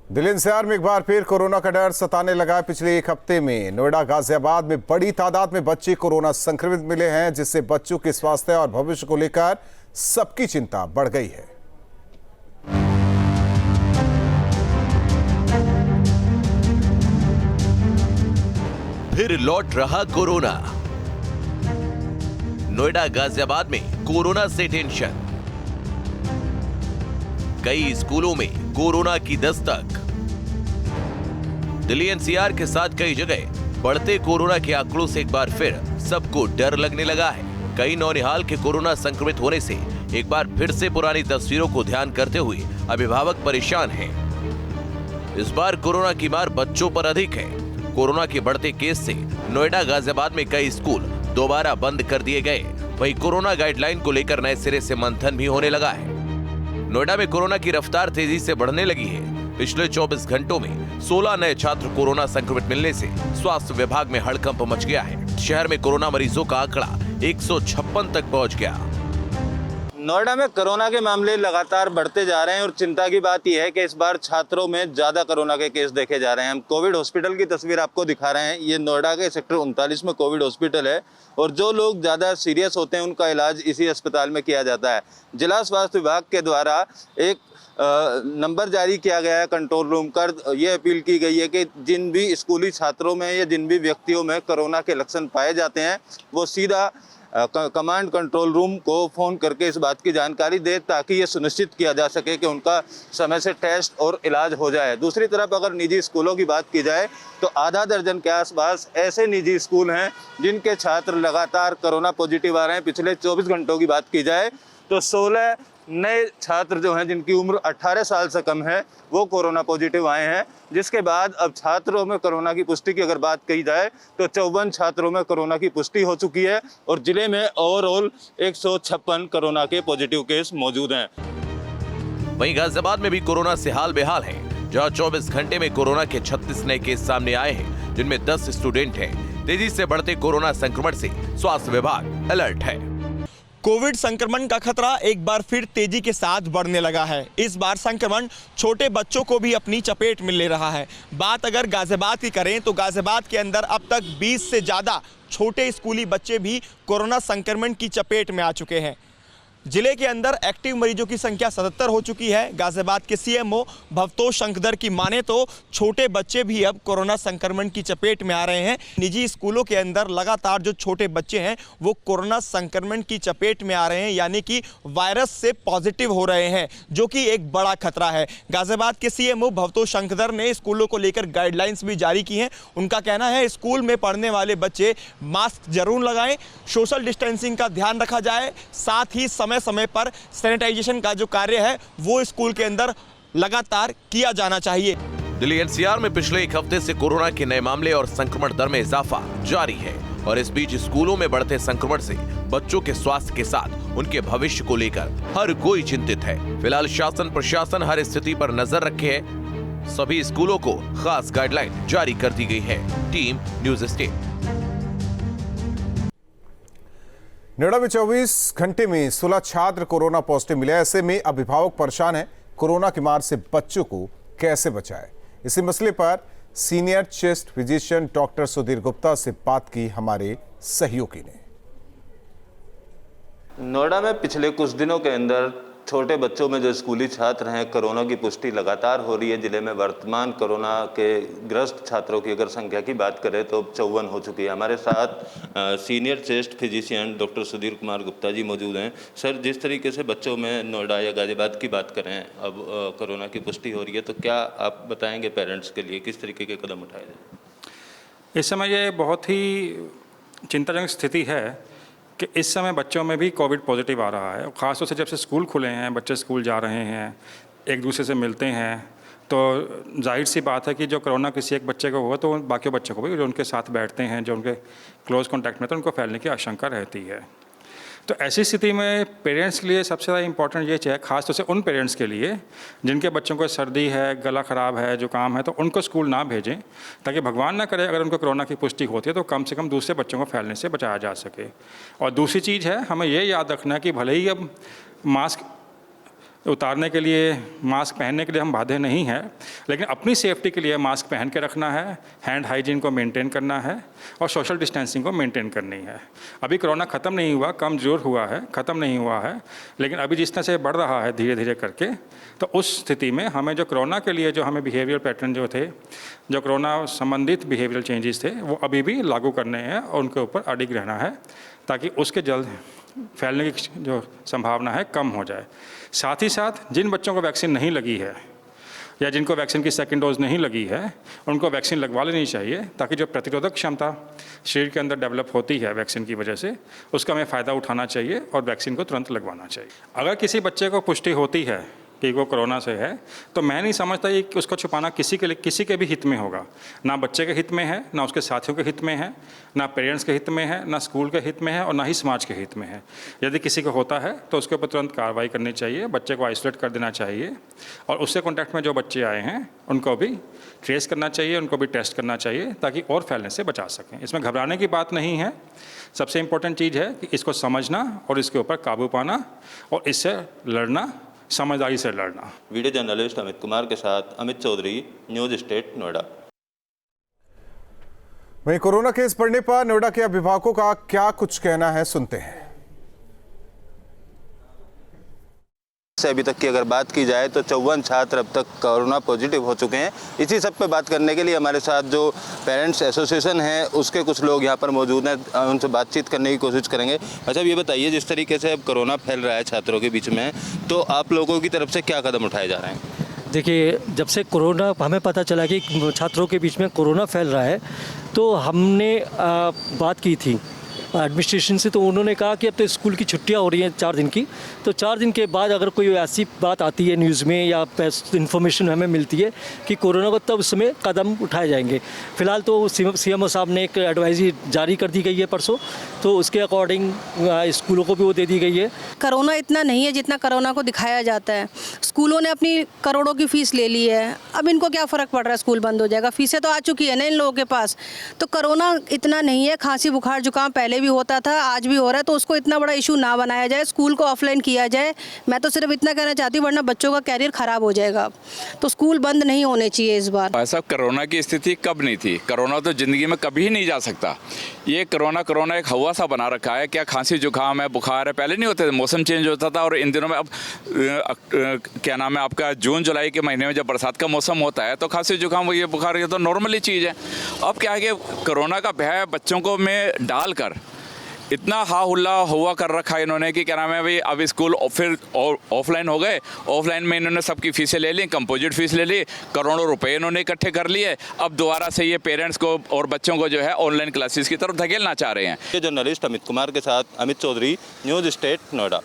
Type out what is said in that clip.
Delhi NCR में एक बार फिर कोरोना का डर सताने लगा। पिछले एक हफ्ते में नोएडा, गाजियाबाद में बड़ी तादाद में बच्चे कोरोना संक्रमित मिले हैं, जिससे बच्चों के स्वास्थ्य और भविष्य को लेकर सबकी चिंता बढ़ गई है। फिर लौट रहा कोरोना। नोएडा, गाजियाबाद में कोरोना से टेंशन। कई स्कूलों में कोरोना की दस्तक। दिल्ली एनसीआर के साथ कई जगह बढ़ते कोरोना के आंकड़ों से एक बार फिर सबको डर लगने लगा है। कई नौनिहाल के कोरोना संक्रमित होने से एक बार फिर से पुरानी तस्वीरों को ध्यान करते हुए अभिभावक परेशान हैं। इस बार कोरोना की मार बच्चों पर अधिक है। कोरोना के बढ़ते केस से नोएडा, गाजियाबाद में कई स्कूल दोबारा बंद कर दिए गए। वहीं कोरोना गाइडलाइन को लेकर नए सिरे से मंथन भी होने लगा है। नोएडा में कोरोना की रफ्तार तेजी से बढ़ने लगी है। पिछले 24 घंटों में 16 नए छात्र कोरोना संक्रमित मिलने से स्वास्थ्य विभाग में हड़कंप मच गया है। शहर में कोरोना मरीजों का आंकड़ा 156 तक पहुंच गया। नोएडा में कोरोना के मामले लगातार बढ़ते जा रहे हैं और चिंता की बात यह है कि इस बार छात्रों में ज़्यादा कोरोना के केस देखे जा रहे हैं। हम कोविड हॉस्पिटल की तस्वीर आपको दिखा रहे हैं। ये नोएडा के सेक्टर 39 में कोविड हॉस्पिटल है और जो लोग ज़्यादा सीरियस होते हैं उनका इलाज इसी अस्पताल में किया जाता है। जिला स्वास्थ्य विभाग के द्वारा एक नंबर जारी किया गया है कंट्रोल रूम कर। ये अपील की गई है कि जिन भी स्कूली छात्रों में या जिन भी व्यक्तियों में कोरोना के लक्षण पाए जाते हैं वो सीधा कमांड कंट्रोल रूम को फ़ोन करके इस बात की जानकारी दे, ताकि ये सुनिश्चित किया जा सके कि उनका समय से टेस्ट और इलाज हो जाए। दूसरी तरफ अगर निजी स्कूलों की बात की जाए तो आधा दर्जन के आसपास ऐसे निजी स्कूल हैं जिनके छात्र लगातार कोरोना पॉजिटिव आ रहे हैं। पिछले 24 घंटों की बात की जाए तो 16 नए छात्र जो हैं जिनकी उम्र 18 साल से कम है वो कोरोना पॉजिटिव आए हैं, जिसके बाद अब छात्रों में कोरोना की पुष्टि की अगर बात की जाए तो 54 छात्रों में कोरोना की पुष्टि हो चुकी है और जिले में ओवरऑल 156 कोरोना के पॉजिटिव केस मौजूद हैं। वहीं गाजियाबाद में भी कोरोना से हाल बेहाल है, जहां 24 घंटे में कोरोना के 36 नए केस सामने आए हैं, जिनमें 10 स्टूडेंट हैं। तेजी से बढ़ते कोरोना संक्रमण से स्वास्थ्य विभाग अलर्ट है। कोविड संक्रमण का खतरा एक बार फिर तेजी के साथ बढ़ने लगा है। इस बार संक्रमण छोटे बच्चों को भी अपनी चपेट में ले रहा है। बात अगर गाजियाबाद की करें तो गाजियाबाद के अंदर अब तक 20 से ज़्यादा छोटे स्कूली बच्चे भी कोरोना संक्रमण की चपेट में आ चुके हैं। जिले के अंदर एक्टिव मरीजों की संख्या 77 हो चुकी है। गाजियाबाद के सीएमओ भवतोष शंकदर की माने तो छोटे बच्चे भी अब कोरोना संक्रमण की चपेट में आ रहे हैं। निजी स्कूलों के अंदर लगातार जो छोटे बच्चे हैं वो कोरोना संक्रमण की चपेट में आ रहे हैं, यानी कि वायरस से पॉजिटिव हो रहे हैं, जो कि एक बड़ा खतरा है। गाजियाबाद के सीएमओ भवतोष शंकदर ने स्कूलों को लेकर गाइडलाइंस भी जारी की हैं। उनका कहना है स्कूल में पढ़ने वाले बच्चे मास्क जरूर लगाएं, सोशल डिस्टेंसिंग का ध्यान रखा जाए, साथ ही समय पर सैनिटाइजेशन का जो कार्य है वो स्कूल के अंदर लगातार किया जाना चाहिए। दिल्ली एनसीआर में पिछले एक हफ्ते से कोरोना के नए मामले और संक्रमण दर में इजाफा जारी है और इस बीच स्कूलों में बढ़ते संक्रमण से बच्चों के स्वास्थ्य के साथ उनके भविष्य को लेकर हर कोई चिंतित है। फिलहाल शासन प्रशासन हर स्थिति पर नजर रखे है। सभी स्कूलों को खास गाइडलाइन जारी कर दी गई है। Team news state. नोएडा में 24 घंटे में 16 छात्र कोरोना पॉजिटिव मिले। ऐसे में अभिभावक परेशान हैं, कोरोना की मार से बच्चों को कैसे बचाएं। इसी मसले पर senior chest physician doctor Sudhir Gupta से बात की हमारे सहयोगी ने। नोएडा में पिछले कुछ दिनों के अंदर छोटे बच्चों में जो स्कूली छात्र हैं कोरोना की पुष्टि लगातार हो रही है। जिले में वर्तमान कोरोना के ग्रस्त छात्रों की अगर संख्या की बात करें तो 54 हो चुकी है। हमारे साथ senior chest physician doctor Sudhir Kumar Gupta ji मौजूद हैं। सर, जिस तरीके से बच्चों में नोएडा या गाजियाबाद की बात करें अब कोरोना की पुष्टि हो रही है, तो क्या आप बताएंगे पेरेंट्स के लिए किस तरीके के कदम उठाए जाए? इस समय ये बहुत ही चिंताजनक स्थिति है कि इस समय बच्चों में भी कोविड पॉजिटिव आ रहा है। ख़ासतौर से जब से स्कूल खुले हैं, बच्चे स्कूल जा रहे हैं, एक दूसरे से मिलते हैं, तो जाहिर सी बात है कि जो कोरोना किसी एक बच्चे को हुआ तो बाकी बच्चों को भी, जो उनके साथ बैठते हैं, जो उनके क्लोज कॉन्टैक्ट में, तो उनको फैलने की आशंका रहती है। तो ऐसी स्थिति में पेरेंट्स के लिए सबसे ज़्यादा इंपॉर्टेंट ये है, खासतौर से उन पेरेंट्स के लिए जिनके बच्चों को सर्दी है, गला ख़राब है, जुकाम है, तो उनको स्कूल ना भेजें, ताकि भगवान ना करे अगर उनको कोरोना की पुष्टि होती है तो कम से कम दूसरे बच्चों को फैलने से बचाया जा सके। और दूसरी चीज़ है, हमें ये याद रखना है कि भले ही अब मास्क उतारने के लिए, मास्क पहनने के लिए हम बाध्य नहीं हैं, लेकिन अपनी सेफ्टी के लिए मास्क पहन के रखना है, हैंड हाइजीन को मेंटेन करना है और सोशल डिस्टेंसिंग को मेंटेन करनी है। अभी कोरोना ख़त्म नहीं हुआ, कम ज़रूर हुआ है, ख़त्म नहीं हुआ है, लेकिन अभी जिस तरह से बढ़ रहा है धीरे धीरे करके, तो उस स्थिति में हमें जो कोरोना के लिए जो हमें बिहेवियर पैटर्न जो थे, जो कोरोना संबंधित बिहेवियरल चेंजेस थे, वो अभी भी लागू करने हैं और उनके ऊपर अडिग रहना है ताकि उसके जल्द फैलने की जो संभावना है कम हो जाए। साथ ही साथ जिन बच्चों को वैक्सीन नहीं लगी है या जिनको वैक्सीन की सेकंड डोज नहीं लगी है, उनको वैक्सीन लगवा लेनी चाहिए ताकि जो प्रतिरोधक क्षमता शरीर के अंदर डेवलप होती है वैक्सीन की वजह से, उसका हमें फ़ायदा उठाना चाहिए और वैक्सीन को तुरंत लगवाना चाहिए। अगर किसी बच्चे को पुष्टि होती है कि वो कोरोना से है, तो मैं नहीं समझता ये कि उसको छुपाना किसी के भी हित में होगा। ना बच्चे के हित में है, ना उसके साथियों के हित में है, ना पेरेंट्स के हित में है, ना स्कूल के हित में है और ना ही समाज के हित में है। यदि किसी को होता है तो उसके ऊपर तुरंत कार्रवाई करनी चाहिए, बच्चे को आइसोलेट कर देना चाहिए और उससे कॉन्टैक्ट में जो बच्चे आए हैं उनको भी ट्रेस करना चाहिए, उनको भी टेस्ट करना चाहिए ताकि और फैलने से बचा सकें। इसमें घबराने की बात नहीं है। सबसे इम्पोर्टेंट चीज़ है कि इसको समझना और इसके ऊपर काबू पाना और इससे लड़ना, समझदारी से लड़ना। वीडियो जर्नलिस्ट अमित कुमार के साथ अमित चौधरी, न्यूज़ स्टेट नोएडा। वहीं कोरोना केस बढ़ने पर नोएडा के अभिभावकों का क्या कुछ कहना है, सुनते हैं। से अभी तक की अगर बात की जाए तो 54 छात्र अब तक कोरोना पॉजिटिव हो चुके हैं। इसी सब पे बात करने के लिए हमारे साथ जो पेरेंट्स एसोसिएशन है उसके कुछ लोग यहाँ पर मौजूद हैं, उनसे बातचीत करने की कोशिश करेंगे। अच्छा, ये बताइए, जिस तरीके से अब कोरोना फैल रहा है छात्रों के बीच में, तो आप लोगों की तरफ से क्या कदम उठाए जा रहे हैं? देखिए, जब से कोरोना हमें पता चला कि छात्रों के बीच में कोरोना फैल रहा है, तो हमने बात की थी एडमिनिस्ट्रेशन से। तो उन्होंने कहा कि अब तो स्कूल की छुट्टियां हो रही हैं 4 दिन की, तो 4 दिन के बाद अगर कोई ऐसी बात आती है न्यूज़ में या इन्फॉर्मेशन हमें मिलती है कि कोरोना को, तब उसमें कदम उठाए जाएंगे। फिलहाल तो सीएमओ साहब ने एक एडवाइजरी जारी कर दी गई है परसों, तो उसके अकॉर्डिंग स्कूलों को भी वो दे दी गई है। कोरोना इतना नहीं है जितना कोरोना को दिखाया जाता है। स्कूलों ने अपनी करोड़ों की फ़ीस ले ली है, अब इनको क्या फ़र्क पड़ रहा है, स्कूल बंद हो जाएगा, फीसें तो आ चुकी है ना इन लोगों के पास। तो कोरोना इतना नहीं है, खांसी बुखार जुकाम पहले भी होता था, आज भी हो रहा है, तो उसको इतना बड़ा इशू ना बनाया जाए, स्कूल को ऑफलाइन किया जाए। मैं तो सिर्फ इतना कहना चाहती हूँ, वरना बच्चों का कैरियर ख़राब हो जाएगा। तो स्कूल बंद नहीं होने चाहिए इस बार। ऐसा कोरोना की स्थिति कब नहीं थी? कोरोना तो ज़िंदगी में कभी ही नहीं जा सकता। ये कोरोना एक हवा सा बना रखा है। क्या खांसी जुकाम है, बुखार है, पहले नहीं होते थे, मौसम चेंज होता था। और इन दिनों में अब क्या नाम है आपका, जून जुलाई के महीने में जब बरसात का मौसम होता है तो खांसी जुकाम, ये बुखार, ये तो नॉर्मली चीज़ है। अब क्या है कि कोरोना का भय बच्चों को में डालकर इतना हा हुल्ला हुआ कर रखा है इन्होंने कि क्या नाम है भाई, अब स्कूल फिर ऑफलाइन हो गए। ऑफलाइन में इन्होंने सबकी फीसें ले ली, कंपोजिट फीस ले ली, करोड़ों रुपए इन्होंने इकट्ठे कर लिए। अब दोबारा से ये पेरेंट्स को और बच्चों को जो है ऑनलाइन क्लासेस की तरफ धकेलना चाह रहे हैं। जर्नलिस्ट अमित कुमार के साथ अमित चौधरी, न्यूज़ स्टेट नोएडा।